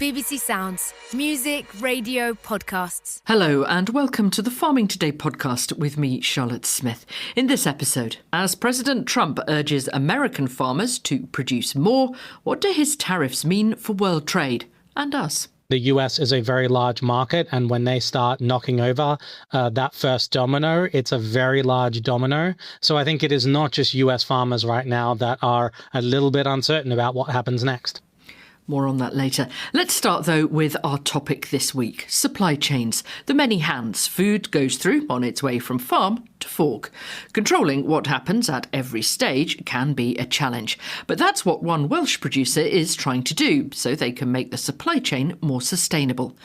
BBC Sounds. Music, radio, podcasts. Hello and welcome to the Farming Today podcast with me, Charlotte Smith. In this episode, as President Trump urges American farmers to produce more, what do his tariffs mean for world trade and us? The US is a very large market, and when they start knocking over that first domino, it's a very large domino. So I think it is not just US farmers right now that are a little bit uncertain about what happens next. More on that later. Let's start, though, with our topic this week, supply chains, the many hands food goes through on its way from farm to fork. Controlling what happens at every stage can be a challenge, but that's what one Welsh producer is trying to do, so they can make the supply chain more sustainable.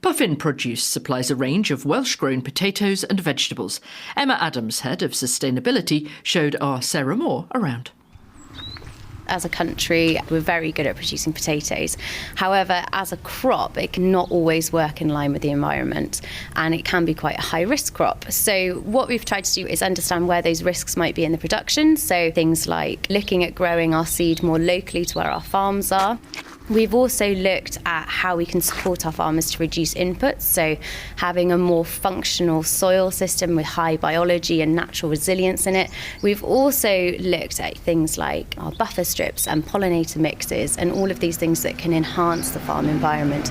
Puffin Produce supplies a range of Welsh-grown potatoes and vegetables. Emma Adams, head of sustainability, showed our Sarah Moore around. As a country, we're very good at producing potatoes. However, as a crop, it can not always work in line with the environment, and it can be quite a high-risk crop. So what we've tried to do is understand where those risks might be in the production. So things like looking at growing our seed more locally to where our farms are. We've also looked at how we can support our farmers to reduce inputs, so having a more functional soil system with high biology and natural resilience in it. We've also looked at things like our buffer strips and pollinator mixes and all of these things that can enhance the farm environment.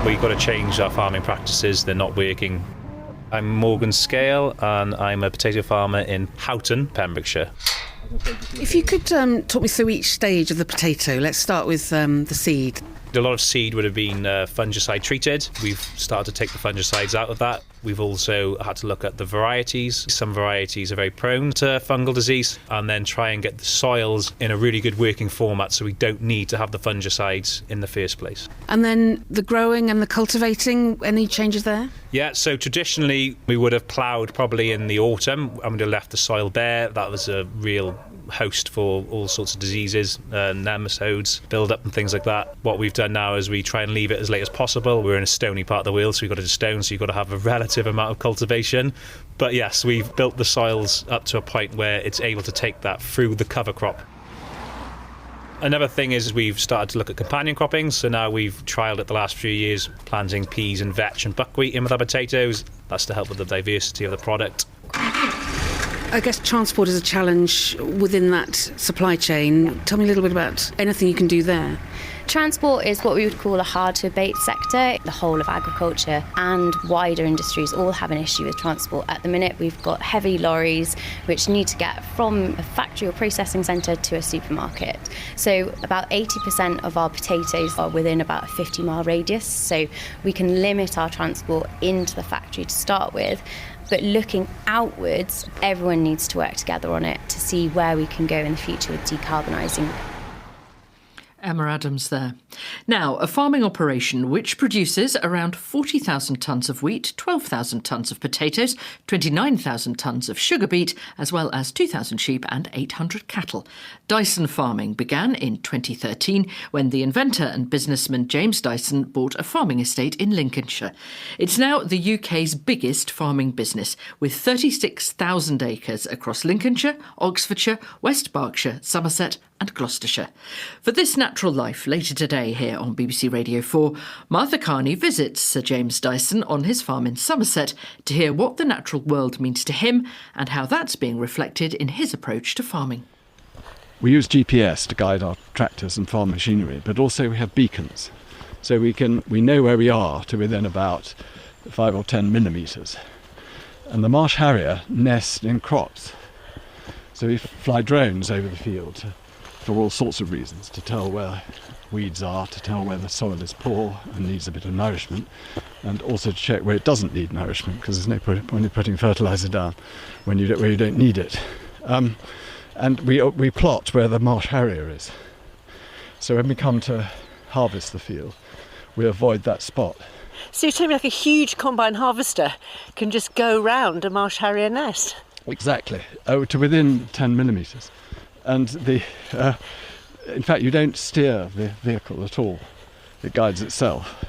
We've got to change our farming practices, they're not working. I'm Morgan Scale and I'm a potato farmer in Houghton, Pembrokeshire. If you could talk me through each stage of the potato. Let's start with the seed. A lot of seed would have been fungicide treated. We've started to take the fungicides out of that. We've also had to look at the varieties. Some varieties are very prone to fungal disease, and then try and get the soils in a really good working format so we don't need to have the fungicides in the first place. And then the growing and the cultivating, any changes there? Yeah, so traditionally we would have ploughed probably in the autumn and we'd have left the soil bare. That was a real host for all sorts of diseases, nematodes, build-up and things like that. What we've done now is we try and leave it as late as possible. We're in a stony part of the world, so we've got it to stone, so you've got to have a relative amount of cultivation. But yes, we've built the soils up to a point where it's able to take that through the cover crop. Another thing is we've started to look at companion cropping, so now we've trialled it the last few years, planting peas and vetch and buckwheat in with our potatoes. That's to help with the diversity of the product. I guess transport is a challenge within that supply chain. Tell me a little bit about anything you can do there. Transport is what we would call a hard-to-abate sector. The whole of agriculture and wider industries all have an issue with transport. At the minute, we've got heavy lorries which need to get from a factory or processing centre to a supermarket. So about 80% of our potatoes are within about a 50-mile radius, so we can limit our transport into the factory to start with. But looking outwards, everyone needs to work together on it to see where we can go in the future with decarbonising. Emma Adams there. Now, a farming operation which produces around 40,000 tonnes of wheat, 12,000 tonnes of potatoes, 29,000 tonnes of sugar beet, as well as 2,000 sheep and 800 cattle. Dyson farming began in 2013 when the inventor and businessman James Dyson bought a farming estate in Lincolnshire. It's now the UK's biggest farming business, with 36,000 acres across Lincolnshire, Oxfordshire, West Berkshire, Somerset and Gloucestershire. For This Natural Life, later today here on BBC Radio 4, Martha Kearney visits Sir James Dyson on his farm in Somerset to hear what the natural world means to him and how that's being reflected in his approach to farming. We use GPS to guide our tractors and farm machinery, but also we have beacons. So we know where we are to within about 5 or 10 millimetres. And the marsh harrier nests in crops. So we fly drones over the field for all sorts of reasons, to tell where weeds are, to tell where the soil is poor and needs a bit of nourishment, and also to check where it doesn't need nourishment, because there's no point in putting fertiliser down where you don't need it. And we plot where the marsh harrier is. So when we come to harvest the field, we avoid that spot. So you're telling me like a huge combine harvester can just go round a marsh harrier nest? Exactly, to within 10 millimetres. And in fact, you don't steer the vehicle at all. It guides itself.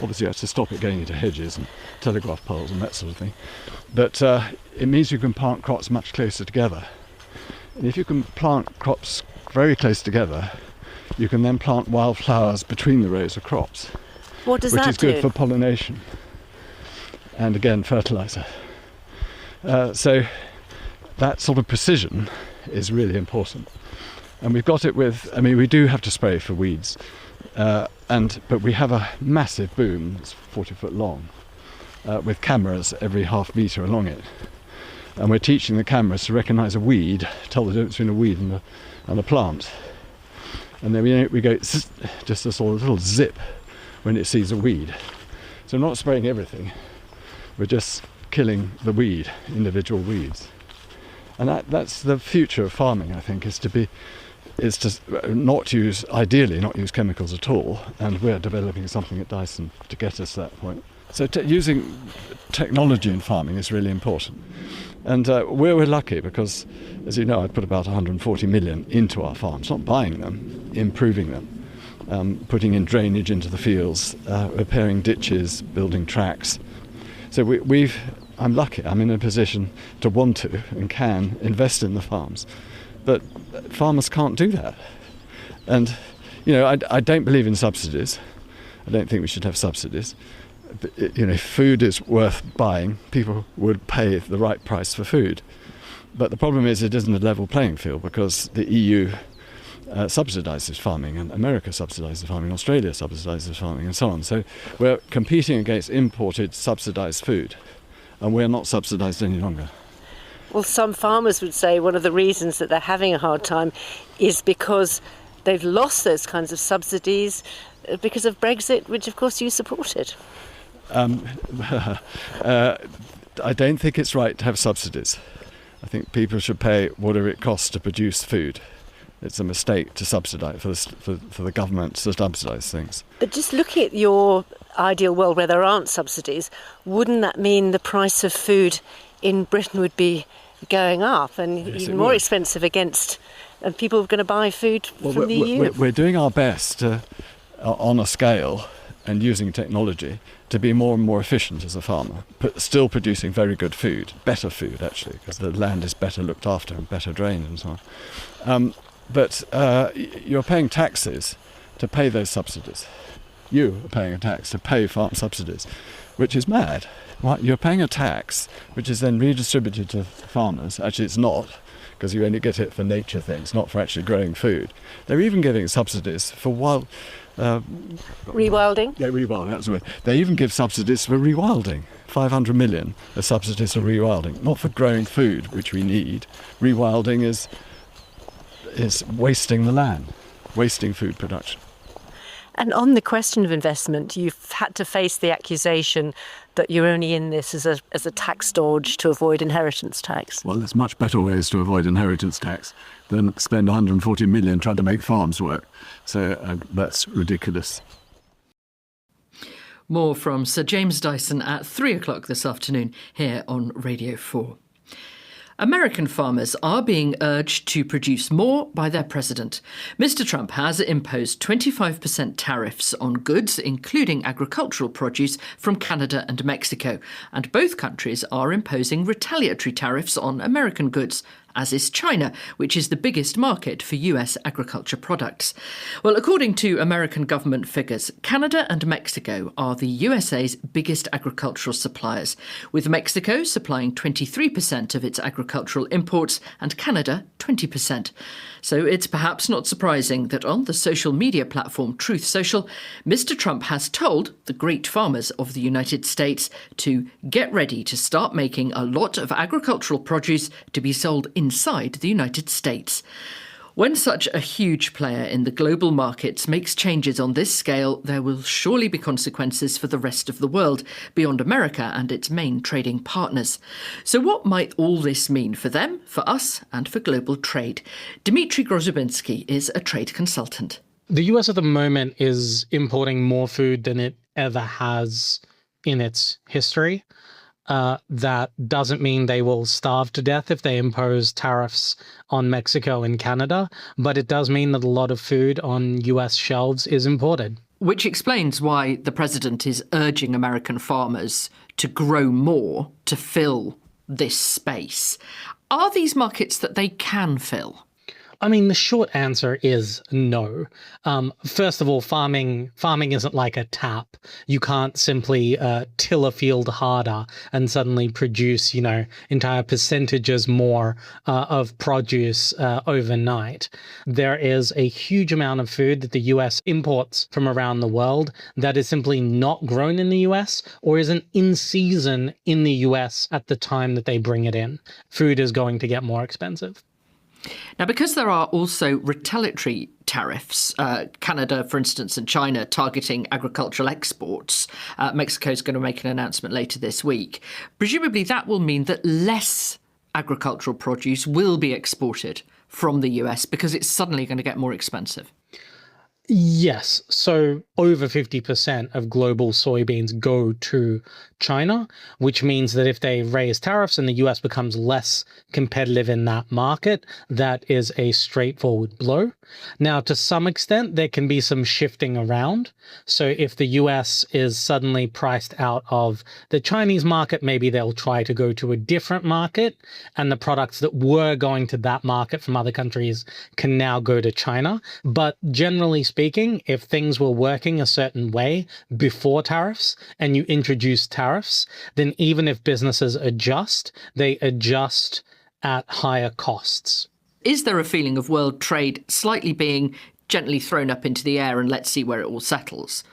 Obviously, you have to stop it going into hedges and telegraph poles and that sort of thing. But it means you can plant crops much closer together. And if you can plant crops very close together, you can then plant wildflowers between the rows of crops. What does that do? Which is good for pollination. And again, fertiliser. So that sort of precision is really important. And we've got it with, we do have to spray for weeds, but we have a massive boom that's 40 foot long with cameras every half metre along it. And we're teaching the cameras to recognise a weed, tell the difference between a weed and a plant. And then we go just a sort of little zip when it sees a weed. So we're not spraying everything, we're just killing the weed, individual weeds. And that's the future of farming, I think, is to ideally not use chemicals at all, and we're developing something at Dyson to get us to that point. So using technology in farming is really important. And we're lucky because, as you know, I put about 140 million into our farms, not buying them, improving them, putting in drainage into the fields, repairing ditches, building tracks. So I'm lucky, I'm in a position to want to and can invest in the farms. But farmers can't do that. And, I don't believe in subsidies. I don't think we should have subsidies. But, if food is worth buying, people would pay the right price for food. But the problem is it isn't a level playing field because the EU subsidises farming, and America subsidises farming, Australia subsidises farming, and so on. So we're competing against imported subsidised food, and we're not subsidised any longer. Well, some farmers would say one of the reasons that they're having a hard time is because they've lost those kinds of subsidies because of Brexit, which of course you supported. I don't think it's right to have subsidies. I think people should pay whatever it costs to produce food. It's a mistake to subsidise, for the government to subsidise things. But just looking at your ideal world where there aren't subsidies, wouldn't that mean the price of food in Britain would be going up and even more expensive and people are going to buy food from the EU? We're doing our best on a scale and using technology to be more and more efficient as a farmer, but still producing very good food, better food actually, because the land is better looked after and better drained and so on. But you're paying taxes to pay those subsidies. You are paying a tax to pay farm subsidies, which is mad. You're paying a tax which is then redistributed to farmers. Actually, it's not, because you only get it for nature things, not for actually growing food. They're even giving subsidies for rewilding? Yeah, rewilding, that's the word. They even give subsidies for rewilding. 500 million are subsidies for rewilding, not for growing food, which we need. Rewilding is wasting the land, wasting food production. And on the question of investment, you've had to face the accusation that you're only in this as a tax dodge to avoid inheritance tax. Well, there's much better ways to avoid inheritance tax than spend 140 million trying to make farms work. So that's ridiculous. More from Sir James Dyson at 3:00 this afternoon here on Radio 4. American farmers are being urged to produce more by their president. Mr. Trump has imposed 25% tariffs on goods, including agricultural produce, from Canada and Mexico. And both countries are imposing retaliatory tariffs on American goods, as is China, which is the biggest market for US agriculture products. Well, according to American government figures, Canada and Mexico are the USA's biggest agricultural suppliers, with Mexico supplying 23% of its agricultural imports and Canada 20%. So it's perhaps not surprising that on the social media platform Truth Social, Mr. Trump has told the great farmers of the United States to get ready to start making a lot of agricultural produce to be sold inside the United States. When such a huge player in the global markets makes changes on this scale, there will surely be consequences for the rest of the world, beyond America and its main trading partners. So what might all this mean for them, for us, and for global trade? Dmitry Grozubinski is a trade consultant. The US at the moment is importing more food than it ever has in its history. That doesn't mean they will starve to death if they impose tariffs on Mexico and Canada, but it does mean that a lot of food on US shelves is imported. Which explains why the president is urging American farmers to grow more to fill this space. Are these markets that they can fill? I mean, the short answer is no. First of all, farming isn't like a tap. You can't simply till a field harder and suddenly produce, entire percentages more of produce overnight. There is a huge amount of food that the US imports from around the world that is simply not grown in the US or isn't in season in the US at the time that they bring it in. Food is going to get more expensive. Now, because there are also retaliatory tariffs, Canada, for instance, and China targeting agricultural exports, Mexico is going to make an announcement later this week. Presumably that will mean that less agricultural produce will be exported from the US because it's suddenly going to get more expensive. Yes. So over 50% of global soybeans go to China, which means that if they raise tariffs and the US becomes less competitive in that market, that is a straightforward blow. Now, to some extent, there can be some shifting around. So if the US is suddenly priced out of the Chinese market, maybe they'll try to go to a different market, and the products that were going to that market from other countries can now go to China. But generally speaking, if things were working a certain way before tariffs and you introduce tariffs, then even if businesses adjust, they adjust at higher costs. Is there a feeling of world trade slightly being gently thrown up into the air and let's see where it all settles?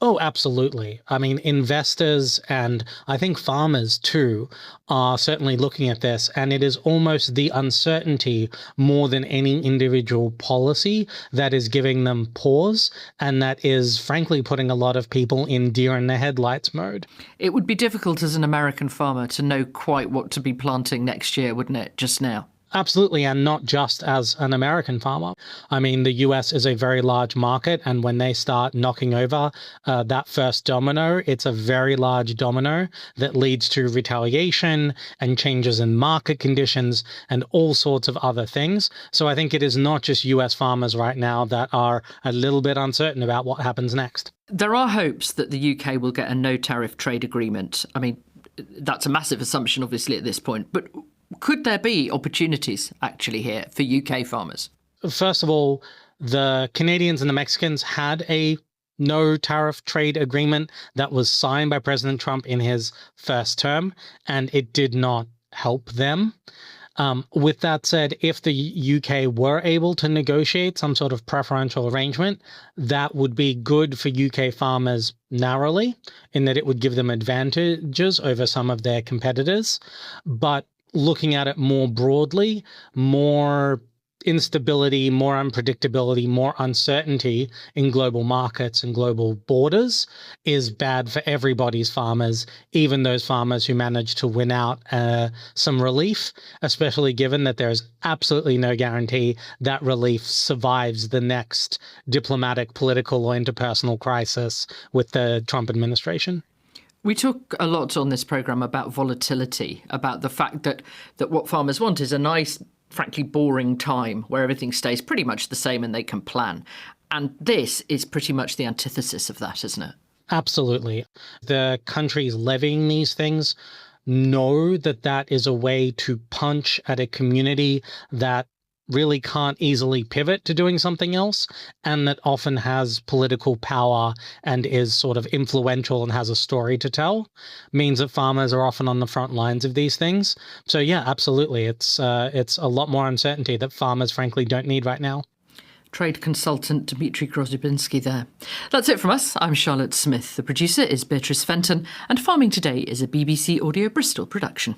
Oh, absolutely. I mean, investors and I think farmers too are certainly looking at this, and it is almost the uncertainty more than any individual policy that is giving them pause, and that is frankly putting a lot of people in deer in the headlights mode. It would be difficult as an American farmer to know quite what to be planting next year, wouldn't it, just now? Absolutely, and not just as an American farmer. I mean, the US is a very large market, and when they start knocking over that first domino, it's a very large domino that leads to retaliation and changes in market conditions and all sorts of other things. So I think it is not just US farmers right now that are a little bit uncertain about what happens next. There are hopes that the UK will get a no-tariff trade agreement. I mean, that's a massive assumption, obviously, at this point, but could there be opportunities actually here for UK farmers? First of all, the Canadians and the Mexicans had a no tariff trade agreement that was signed by President Trump in his first term, and it did not help them. With that said, if the UK were able to negotiate some sort of preferential arrangement, that would be good for UK farmers narrowly, in that it would give them advantages over some of their competitors. But looking at it more broadly, more instability, more unpredictability, more uncertainty in global markets and global borders is bad for everybody's farmers, even those farmers who manage to win out some relief, especially given that there is absolutely no guarantee that relief survives the next diplomatic, political, or interpersonal crisis with the Trump administration. We talk a lot on this programme about volatility, about the fact that what farmers want is a nice, frankly, boring time where everything stays pretty much the same and they can plan. And this is pretty much the antithesis of that, isn't it? Absolutely. The countries levying these things know that that is a way to punch at a community that really can't easily pivot to doing something else, and that often has political power and is sort of influential and has a story to tell, means that farmers are often on the front lines of these things. So yeah, absolutely. It's a lot more uncertainty that farmers frankly don't need right now. Trade consultant Dmitry Grozybinski there. That's it from us. I'm Charlotte Smith. The producer is Beatrice Fenton, and Farming Today is a BBC Audio Bristol production.